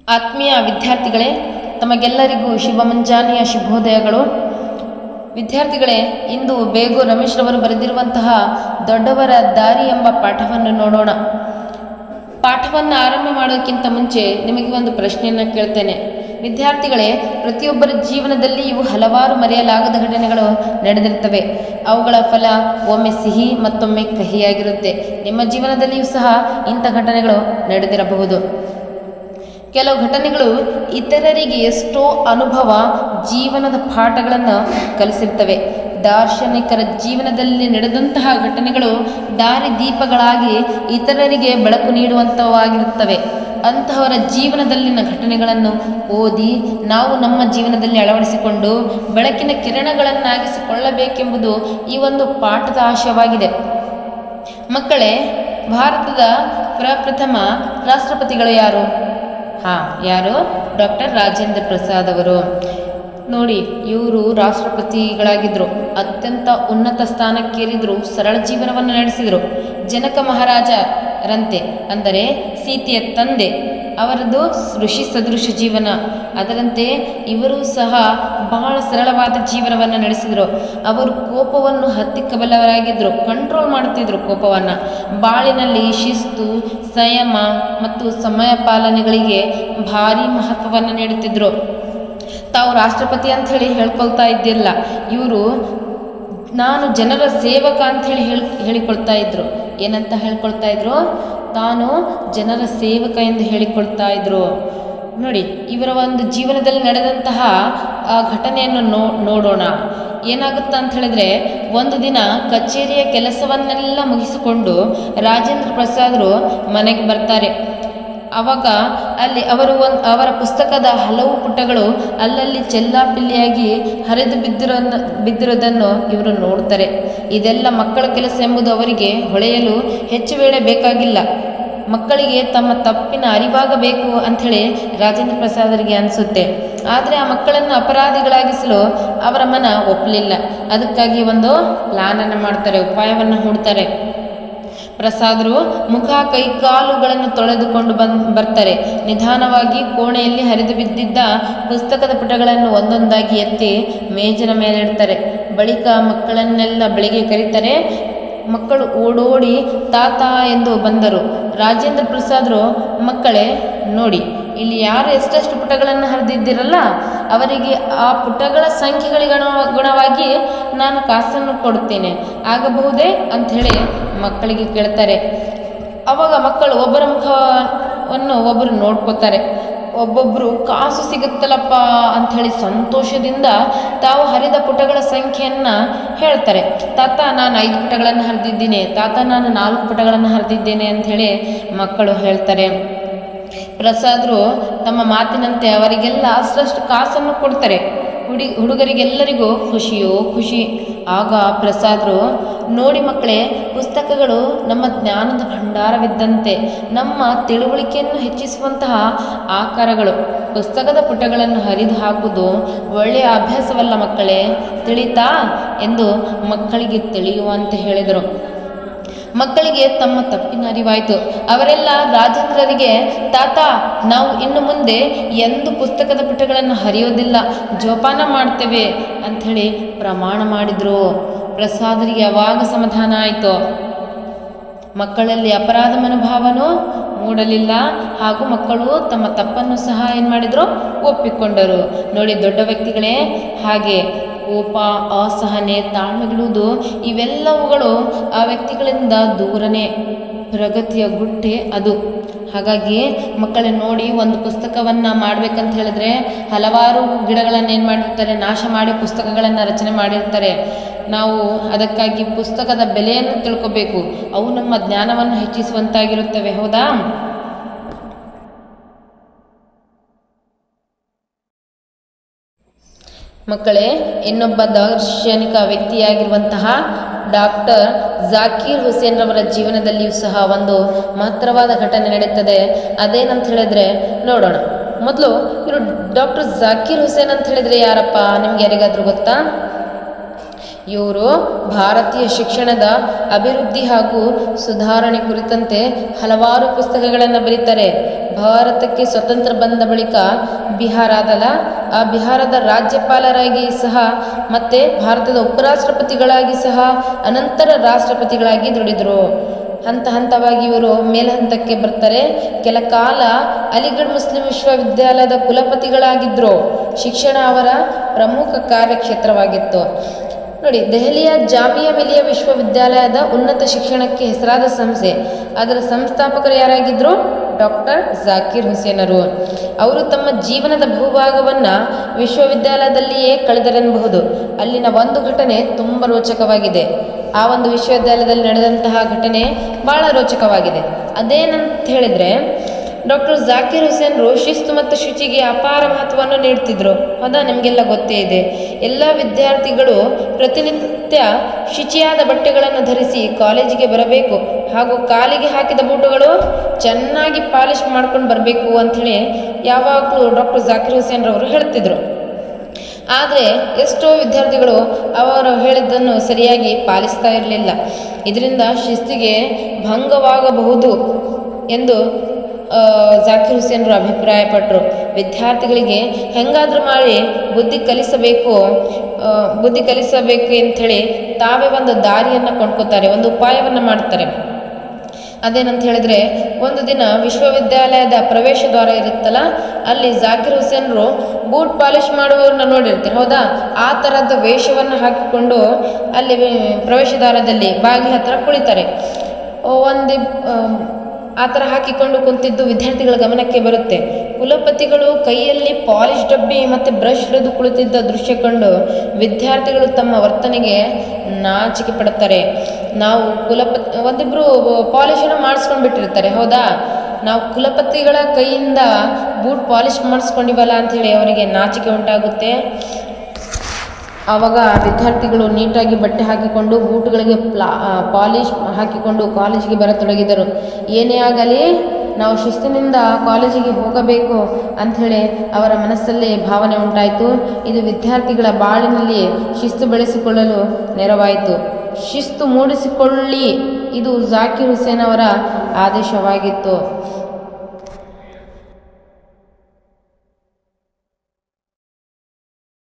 ಆತ್ಮೀಯ ವಿದ್ಯಾರ್ಥಿಗಳೇ, ತಮಗೆಲ್ಲರಿಗೂ ಶುಭ ಮುಂಜಾನೆಯ ಶುಭೋದಯಗಳು. ವಿದ್ಯಾರ್ಥಿಗಳೇ, ಇಂದು ಬೇಗು ರಮೇಶ್ರವರು ಬರೆದಿರುವಂತಹ ದೊಡ್ಡವರ ದಾರಿ ಎಂಬ ಪಾಠವನ್ನು ನೋಡೋಣ. ಪಾಠವನ್ನು ಆರಂಭ ಮಾಡೋಕ್ಕಿಂತ ಮುಂಚೆ ನಿಮಗೆ ಒಂದು ಪ್ರಶ್ನೆಯನ್ನು ಕೇಳ್ತೇನೆ. ವಿದ್ಯಾರ್ಥಿಗಳೇ, ಪ್ರತಿಯೊಬ್ಬರ ಜೀವನದಲ್ಲಿಯೂ ಹಲವಾರು ಮರೆಯಲಾಗದ ಘಟನೆಗಳು ನಡೆದಿರ್ತವೆ. ಅವುಗಳ ಫಲ ಒಮ್ಮೆ ಸಿಹಿ ಮತ್ತೊಮ್ಮೆ ಕಹಿಯಾಗಿರುತ್ತೆ. ನಿಮ್ಮ ಜೀವನದಲ್ಲಿಯೂ ಸಹ ಇಂಥ ಘಟನೆಗಳು ನಡೆದಿರಬಹುದು. ಕೆಲವು ಘಟನೆಗಳು ಇತರರಿಗೆ ಎಷ್ಟೋ ಅನುಭವ, ಜೀವನದ ಪಾಠಗಳನ್ನು ಕಲಿಸಿರ್ತವೆ. ದಾರ್ಶನಿಕರ ಜೀವನದಲ್ಲಿ ನಡೆದಂತಹ ಘಟನೆಗಳು ದಾರಿದೀಪಗಳಾಗಿ ಇತರರಿಗೆ ಬೆಳಕು ನೀಡುವಂಥವಾಗಿರುತ್ತವೆ. ಅಂತಹವರ ಜೀವನದಲ್ಲಿನ ಘಟನೆಗಳನ್ನು ಓದಿ ನಾವು ನಮ್ಮ ಜೀವನದಲ್ಲಿ ಅಳವಡಿಸಿಕೊಂಡು ಬೆಳಕಿನ ಕಿರಣಗಳನ್ನಾಗಿಸಿಕೊಳ್ಳಬೇಕೆಂಬುದು ಈ ಒಂದು ಪಾಠದ ಆಶಯವಾಗಿದೆ. ಮಕ್ಕಳೇ, ಭಾರತದ ಪ್ರಪ್ರಥಮ ರಾಷ್ಟ್ರಪತಿಗಳು ಯಾರು? ಯಾರು? ಡಾಕ್ಟರ್ ರಾಜೇಂದ್ರ ಪ್ರಸಾದ್ ಅವರು. ನೋಡಿ, ಇವರು ರಾಷ್ಟ್ರಪತಿಗಳಾಗಿದ್ದರು. ಅತ್ಯಂತ ಉನ್ನತ ಸ್ಥಾನಕ್ಕೇರಿದ್ರು. ಸರಳ ಜೀವನವನ್ನು ನಡೆಸಿದರು. ಜನಕ ಮಹಾರಾಜರಂತೆ, ಅಂದರೆ ಸೀತೆಯ ತಂದೆ, ಅವರದ್ದು ಋಷಿ ಸದೃಶ ಜೀವನ. ಅದರಂತೆ ಇವರು ಸಹ ಬಹಳ ಸರಳವಾದ ಜೀವನವನ್ನು ನಡೆಸಿದರು. ಅವರು ಕೋಪವನ್ನು ಹತ್ತಿಕ್ಕಬಲ್ಲವರಾಗಿದ್ದರು. ಕಂಟ್ರೋಲ್ ಮಾಡ್ತಿದ್ರು ಕೋಪವನ್ನು. ಬಾಳಿನಲ್ಲಿ ಶಿಸ್ತು, ಸಂಯಮ ಮತ್ತು ಸಮಯ ಪಾಲನೆಗಳಿಗೆ ಭಾರಿ ಮಹತ್ವವನ್ನು ನೀಡುತ್ತಿದ್ದರು. ತಾವು ರಾಷ್ಟ್ರಪತಿ ಅಂಥೇಳಿ ಹೇಳ್ಕೊಳ್ತಾ ಇದ್ದಿಲ್ಲ. ಇವರು ನಾನು ಜನರ ಸೇವಕ ಅಂಥೇಳಿ ಹೇಳಿಕೊಳ್ತಾ ಇದ್ರು. ಏನಂತ ಹೇಳ್ಕೊಳ್ತಾ ಇದ್ರು? ತಾನು ಜನರ ಸೇವಕ ಎಂದು ಹೇಳಿಕೊಳ್ತಾ ಇದ್ರು. ನೋಡಿ, ಇವರ ಒಂದು ಜೀವನದಲ್ಲಿ ನಡೆದಂತಹ ಘಟನೆಯನ್ನು ನೋಡೋಣ. ಏನಾಗುತ್ತಾ ಅಂತ ಹೇಳಿದ್ರೆ, ಒಂದು ದಿನ ಕಚೇರಿಯ ಕೆಲಸವನ್ನೆಲ್ಲ ಮುಗಿಸಿಕೊಂಡು ರಾಜೇಂದ್ರ ಪ್ರಸಾದರು ಮನೆಗೆ ಬರ್ತಾರೆ. ಆವಾಗ ಅಲ್ಲಿ ಅವರ ಪುಸ್ತಕದ ಹಲವು ಪುಟಗಳು ಅಲ್ಲಲ್ಲಿ ಚೆಲ್ಲಾಪಿಲ್ಲಿಯಾಗಿ ಹರಿದು ಬಿದ್ದಿರೋದನ್ನು ಇವರು ನೋಡ್ತಾರೆ. ಇದೆಲ್ಲ ಮಕ್ಕಳ ಕೆಲಸ ಎಂಬುದು ಅವರಿಗೆ ಹೊಳೆಯಲು ಹೆಚ್ಚು ವೇಳೆ ಬೇಕಾಗಿಲ್ಲ. ಮಕ್ಕಳಿಗೆ ತಮ್ಮ ತಪ್ಪಿನ ಅರಿವಾಗಬೇಕು ಅಂಥೇಳಿ ರಾಜೇಂದ್ರ ಪ್ರಸಾದರಿಗೆ ಅನಿಸುತ್ತೆ. ಆದರೆ ಆ ಮಕ್ಕಳನ್ನು ಅಪರಾಧಿಗಳಾಗಿಸಲು ಅವರ ಮನ ಒಪ್ಪಲಿಲ್ಲ. ಅದಕ್ಕಾಗಿ ಒಂದು ಪ್ಲಾನನ್ನು ಮಾಡ್ತಾರೆ, ಉಪಾಯವನ್ನು ಹೂಡ್ತಾರೆ. ಪ್ರಸಾದರು ಮುಖ ಕೈ ಕಾಲುಗಳನ್ನು ತೊಳೆದುಕೊಂಡು ಬರ್ತಾರೆ. ನಿಧಾನವಾಗಿ ಕೋಣೆಯಲ್ಲಿ ಹರಿದು ಬಿದ್ದಿದ್ದ ಪುಸ್ತಕದ ಪುಟಗಳನ್ನು ಒಂದೊಂದಾಗಿ ಎತ್ತಿ ಮೇಜಿನ ಮೇಲೆ ಇಡ್ತಾರೆ. ಬಳಿಕ ಮಕ್ಕಳನ್ನೆಲ್ಲ ಬಳಿಗೆ ಕರೀತಾರೆ. ಮಕ್ಕಳು ಓಡೋಡಿ ತಾತ ಎಂದು ಬಂದರು. ರಾಜೇಂದ್ರ ಪ್ರಸಾದರು, ಮಕ್ಕಳೇ ನೋಡಿ, ಇಲ್ಲಿ ಯಾರು ಎಷ್ಟೆಷ್ಟು ಪುಟಗಳನ್ನು ಹರಿದಿದ್ದಿರಲ್ಲ ಅವರಿಗೆ ಆ ಪುಟಗಳ ಸಂಖ್ಯೆಗಳಿಗನುಗುಣವಾಗಿ ನಾನು ಕಾಸನ್ನು ಕೊಡುತ್ತೇನೆ, ಆಗಬಹುದೇ ಅಂಥೇಳಿ ಮಕ್ಕಳಿಗೆ ಕೇಳ್ತಾರೆ. ಆವಾಗ ಮಕ್ಕಳು ಒಬ್ಬರ ಮುಖವನ್ನು ಒಬ್ಬರು ನೋಡ್ಕೋತಾರೆ. ಒಬ್ಬೊಬ್ಬರು ಕಾಸು ಸಿಗುತ್ತಲ್ಲಪ್ಪ ಅಂಥೇಳಿ ಸಂತೋಷದಿಂದ ತಾವು ಹರಿದ ಪುಟಗಳ ಸಂಖ್ಯೆಯನ್ನು ಹೇಳ್ತಾರೆ. ತಾತ, ನಾನು 5 ಪುಟಗಳನ್ನು ಹರಿದಿದ್ದೇನೆ. ತಾತ, ನಾನು 4 ಪುಟಗಳನ್ನು ಹರಿದಿದ್ದೇನೆ ಅಂಥೇಳಿ ಮಕ್ಕಳು ಹೇಳ್ತಾರೆ. ಪ್ರಸಾದರು ತಮ್ಮ ಮಾತಿನಂತೆ ಅವರಿಗೆಲ್ಲ ಅಷ್ಟು ಕಾಸನ್ನು ಕೊಡ್ತಾರೆ. ಹುಡುಗರಿಗೆಲ್ಲರಿಗೂ ಖುಷಿಯೋ ಖುಷಿ. ಆಗ ಪ್ರಸಾದರು, ನೋಡಿ ಮಕ್ಕಳೇ, ಪುಸ್ತಕಗಳು ನಮ್ಮ ಜ್ಞಾನದ ಭಂಡಾರವಿದ್ದಂತೆ, ನಮ್ಮ ತಿಳುವಳಿಕೆಯನ್ನು ಹೆಚ್ಚಿಸುವಂತಹ ಆಕಾರಗಳು. ಪುಸ್ತಕದ ಪುಟಗಳನ್ನು ಹರಿದು ಹಾಕುವುದು ಒಳ್ಳೆಯ ಅಭ್ಯಾಸವಲ್ಲ ಮಕ್ಕಳೇ, ತಿಳಿತಾ ಎಂದು ಮಕ್ಕಳಿಗೆ ತಿಳಿಯುವಂತೆ ಹೇಳಿದರು. ಮಕ್ಕಳಿಗೆ ತಮ್ಮ ತಪ್ಪಿನ ಅರಿವಾಯಿತು. ಅವರೆಲ್ಲ ರಾಜೇಂದ್ರರಿಗೆ, ತಾತ, ನಾವು ಇನ್ನು ಮುಂದೆ ಎಂದು ಪುಸ್ತಕದ ಪುಟಗಳನ್ನು ಹರಿಯೋದಿಲ್ಲ, ಜೋಪಾನ ಮಾಡ್ತೇವೆ ಅಂಥೇಳಿ ಪ್ರಮಾಣ ಮಾಡಿದರು. ಪ್ರಸಾದರಿಗೆ ಯಾವಾಗ ಸಮಾಧಾನ ಆಯಿತು. ಮಕ್ಕಳಲ್ಲಿ ಅಪರಾಧ ಮನೋಭಾವನೂ ಮೂಡಲಿಲ್ಲ. ಹಾಗೂ ಮಕ್ಕಳು ತಮ್ಮ ತಪ್ಪನ್ನು ಸಹ ಏನು ಮಾಡಿದರು? ಒಪ್ಪಿಕೊಂಡರು. ನೋಡಿ ದೊಡ್ಡ ವ್ಯಕ್ತಿಗಳೇ, ಹಾಗೆ ಕೋಪ, ಅಸಹನೆ, ತಾಳ್ಮೆ ಬಿಡುವುದು ಇವೆಲ್ಲವುಗಳು ಆ ವ್ಯಕ್ತಿಗಳಿಂದ ದೂರನೇ ಪ್ರಗತಿಯ ಗುಟ್ಟೆ ಅದು. ಹಾಗಾಗಿ ಮಕ್ಕಳೇ ನೋಡಿ, ಒಂದು ಪುಸ್ತಕವನ್ನು ಮಾಡಬೇಕಂತ ಹೇಳಿದ್ರೆ ಹಲವಾರು ಗಿಡಗಳನ್ನು ಏನು ಮಾಡಿರ್ತಾರೆ, ನಾಶ ಮಾಡಿ ಪುಸ್ತಕಗಳನ್ನು ರಚನೆ ಮಾಡಿರ್ತಾರೆ. ನಾವು ಅದಕ್ಕಾಗಿ ಪುಸ್ತಕದ ಬೆಲೆಯನ್ನು ತಿಳ್ಕೋಬೇಕು. ಅವು ನಮ್ಮ ಜ್ಞಾನವನ್ನು ಹೆಚ್ಚಿಸುವಂತಾಗಿರುತ್ತವೆ, ಹೌದಾ? ಮಕ್ಕಳೇ, ಇನ್ನೊಬ್ಬ ದಾರ್ಶನಿಕ ವ್ಯಕ್ತಿಯಾಗಿರುವಂತಹ ಡಾಕ್ಟರ್ ಜಾಕೀರ್ ಹುಸೇನ್ ರವರ ಜೀವನದಲ್ಲಿಯೂ ಸಹ ಒಂದು ಮಹತ್ತರವಾದ ಘಟನೆ ನಡೆಯುತ್ತದೆ. ಅದೇನಂತ ಹೇಳಿದ್ರೆ ನೋಡೋಣ. ಮೊದಲು ಇವರು ಡಾಕ್ಟರ್ ಜಾಕೀರ್ ಹುಸೇನ್ ಅಂತ ಹೇಳಿದ್ರೆ ಯಾರಪ್ಪ? ನಿಮ್ಗೆ ಯಾರಿಗಾದ್ರೂ ಗೊತ್ತಾ? ಇವರು ಭಾರತೀಯ ಶಿಕ್ಷಣದ ಅಭಿವೃದ್ಧಿ ಹಾಗೂ ಸುಧಾರಣೆ ಕುರಿತಂತೆ ಹಲವಾರು ಪುಸ್ತಕಗಳನ್ನು ಬರೀತಾರೆ. ಭಾರತಕ್ಕೆ ಸ್ವತಂತ್ರ ಬಂದ ಬಳಿಕ ಬಿಹಾರ ಅದಲ್ಲ, ಆ ಬಿಹಾರದ ರಾಜ್ಯಪಾಲರಾಗಿ ಸಹ ಮತ್ತು ಭಾರತದ ಉಪರಾಷ್ಟ್ರಪತಿಗಳಾಗಿ ಸಹ ಅನಂತರ ರಾಷ್ಟ್ರಪತಿಗಳಾಗಿ ದುಡಿದರು. ಹಂತ ಹಂತವಾಗಿ ಇವರು ಮೇಲ್ಹಂತಕ್ಕೆ ಬರ್ತಾರೆ. ಕೆಲ ಕಾಲ ಅಲಿಗಢ್ ಮುಸ್ಲಿಂ ವಿಶ್ವವಿದ್ಯಾಲಯದ ಕುಲಪತಿಗಳಾಗಿದ್ದರು. ಶಿಕ್ಷಣ ಅವರ ಪ್ರಮುಖ ಕಾರ್ಯಕ್ಷೇತ್ರವಾಗಿತ್ತು. ನೋಡಿ, ದೆಹಲಿಯ ಜಾಮಿಯಾ ಮಿಲಿಯಾ ವಿಶ್ವವಿದ್ಯಾಲಯದ ಉನ್ನತ ಶಿಕ್ಷಣಕ್ಕೆ ಹೆಸರಾದ ಸಂಸ್ಥೆ. ಅದರ ಸಂಸ್ಥಾಪಕರು ಯಾರಾಗಿದ್ದರು? ಡಾಕ್ಟರ್ ಜಾಕಿರ್ ಹುಸೇನರು. ಅವರು ತಮ್ಮ ಜೀವನದ ಬಹುಭಾಗವನ್ನು ವಿಶ್ವವಿದ್ಯಾಲಯದಲ್ಲಿಯೇ ಕಳೆದರೆನ್ನಬಹುದು. ಅಲ್ಲಿನ ಒಂದು ಘಟನೆ ತುಂಬ ರೋಚಕವಾಗಿದೆ. ಆ ಒಂದು ವಿಶ್ವವಿದ್ಯಾಲಯದಲ್ಲಿ ನಡೆದಂತಹ ಘಟನೆ ಭಾಳ ರೋಚಕವಾಗಿದೆ. ಅದೇನಂತ ಹೇಳಿದರೆ, ಡಾಕ್ಟರ್ ಜಾಕಿರ್ ಹುಸೇನರು ಶಿಸ್ತು ಮತ್ತು ಶುಚಿಗೆ ಅಪಾರ ಮಹತ್ವವನ್ನು ನೀಡ್ತಿದ್ರು. ಹೌದಾ, ನಿಮಗೆಲ್ಲ ಗೊತ್ತೇ ಇದೆ. ಎಲ್ಲ ವಿದ್ಯಾರ್ಥಿಗಳು ಪ್ರತಿನಿತ್ಯ ಶುಚಿಯಾದ ಬಟ್ಟೆಗಳನ್ನು ಧರಿಸಿ ಕಾಲೇಜಿಗೆ ಬರಬೇಕು ಹಾಗೂ ಕಾಲಿಗೆ ಹಾಕಿದ ಬೂಟುಗಳು ಚೆನ್ನಾಗಿ ಪಾಲಿಶ್ ಮಾಡ್ಕೊಂಡು ಬರಬೇಕು ಅಂಥೇಳಿ ಯಾವಾಗಲೂ ಡಾಕ್ಟರ್ ಜಾಕಿರ್ ಹುಸೇನ್ರವರು ಹೇಳ್ತಿದ್ರು. ಆದರೆ ಎಷ್ಟೋ ವಿದ್ಯಾರ್ಥಿಗಳು ಅವರು ಹೇಳಿದ್ದನ್ನು ಸರಿಯಾಗಿ ಪಾಲಿಸ್ತಾ ಇರಲಿಲ್ಲ. ಇದರಿಂದ ಶಿಸ್ತಿಗೆ ಭಂಗವಾಗಬಹುದು ಎಂದು ಜಾಕಿರ್ ಹುಸೇನ್ರು ಅಭಿಪ್ರಾಯಪಟ್ಟರು. ವಿದ್ಯಾರ್ಥಿಗಳಿಗೆ ಹೆಂಗಾದರೂ ಮಾಡಿ ಬುದ್ಧಿ ಕಲಿಸಬೇಕು ಅಂಥೇಳಿ ತಾವೇ ಒಂದು ದಾರಿಯನ್ನು ಕೊಂಡ್ಕೋತಾರೆ, ಒಂದು ಉಪಾಯವನ್ನು ಮಾಡ್ತಾರೆ. ಅದೇನಂತ ಹೇಳಿದ್ರೆ, ಒಂದು ದಿನ ವಿಶ್ವವಿದ್ಯಾಲಯದ ಪ್ರವೇಶ ದ್ವಾರ ಇರುತ್ತಲ್ಲ, ಅಲ್ಲಿ ಜಾಕಿರ್ ಹುಸೇನ್ರು ಬೂಟ್ ಪಾಲಿಶ್ ಮಾಡುವವ್ರನ್ನ ನೋಡಿರ್ತಾರೆ. ಹೌದಾ, ಆ ಥರದ ವೇಷವನ್ನು ಹಾಕಿಕೊಂಡು ಅಲ್ಲಿ ಪ್ರವೇಶ ದ್ವಾರದಲ್ಲಿ ಬಾಗಿಲ ಹತ್ರ ಕುಳಿತಾರೆ. ಆ ಥರ ಹಾಕಿಕೊಂಡು ಕುಂತಿದ್ದು ವಿದ್ಯಾರ್ಥಿಗಳ ಗಮನಕ್ಕೆ ಬರುತ್ತೆ. ಕುಲಪತಿಗಳು ಕೈಯಲ್ಲಿ ಪಾಲಿಶ್ ಡಬ್ಬಿ ಮತ್ತು ಬ್ರಷ್ ಹಿಡಿದು ಕುಳಿತಿದ್ದ ದೃಶ್ಯ ಕಂಡು ವಿದ್ಯಾರ್ಥಿಗಳು ತಮ್ಮ ವರ್ತನೆಗೆ ನಾಚಿಕೆ ಪಡುತ್ತಾರೆ. ನಾವು ಒಂದಿಬ್ಬರು ಪಾಲಿಶನ್ನು ಮಾಡಿಸ್ಕೊಂಡು ಬಿಟ್ಟಿರ್ತಾರೆ. ಹೌದಾ, ನಾವು ಕುಲಪತಿಗಳ ಕೈಯಿಂದ ಬೂಟ್ ಪಾಲಿಶ್ ಮಾಡಿಸ್ಕೊಂಡಿವಲ್ಲ ಅಂಥೇಳಿ ಅವರಿಗೆ ನಾಚಿಕೆ ಉಂಟಾಗುತ್ತೆ. ಆವಾಗ ವಿದ್ಯಾರ್ಥಿಗಳು ನೀಟಾಗಿ ಬಟ್ಟೆ ಹಾಕಿಕೊಂಡು ಬೂಟುಗಳಿಗೆ ಪಾಲಿಶ್ ಹಾಕಿಕೊಂಡು ಕಾಲೇಜಿಗೆ ಬರತೊಡಗಿದರು. ಏನೇ ಆಗಲಿ ನಾವು ಶಿಸ್ತಿನಿಂದ ಕಾಲೇಜಿಗೆ ಹೋಗಬೇಕು ಅಂಥೇಳಿ ಅವರ ಮನಸ್ಸಲ್ಲಿ ಭಾವನೆ ಉಂಟಾಯಿತು. ಇದು ವಿದ್ಯಾರ್ಥಿಗಳ ಬಾಳಿನಲ್ಲಿ ಶಿಸ್ತು ಬೆಳೆಸಿಕೊಳ್ಳಲು ನೆರವಾಯಿತು. ಶಿಸ್ತು ಮೂಡಿಸಿಕೊಳ್ಳಿ, ಇದು ಜಾಕಿರ್ ಹುಸೇನ್ ಅವರ ಆದೇಶವಾಗಿತ್ತು.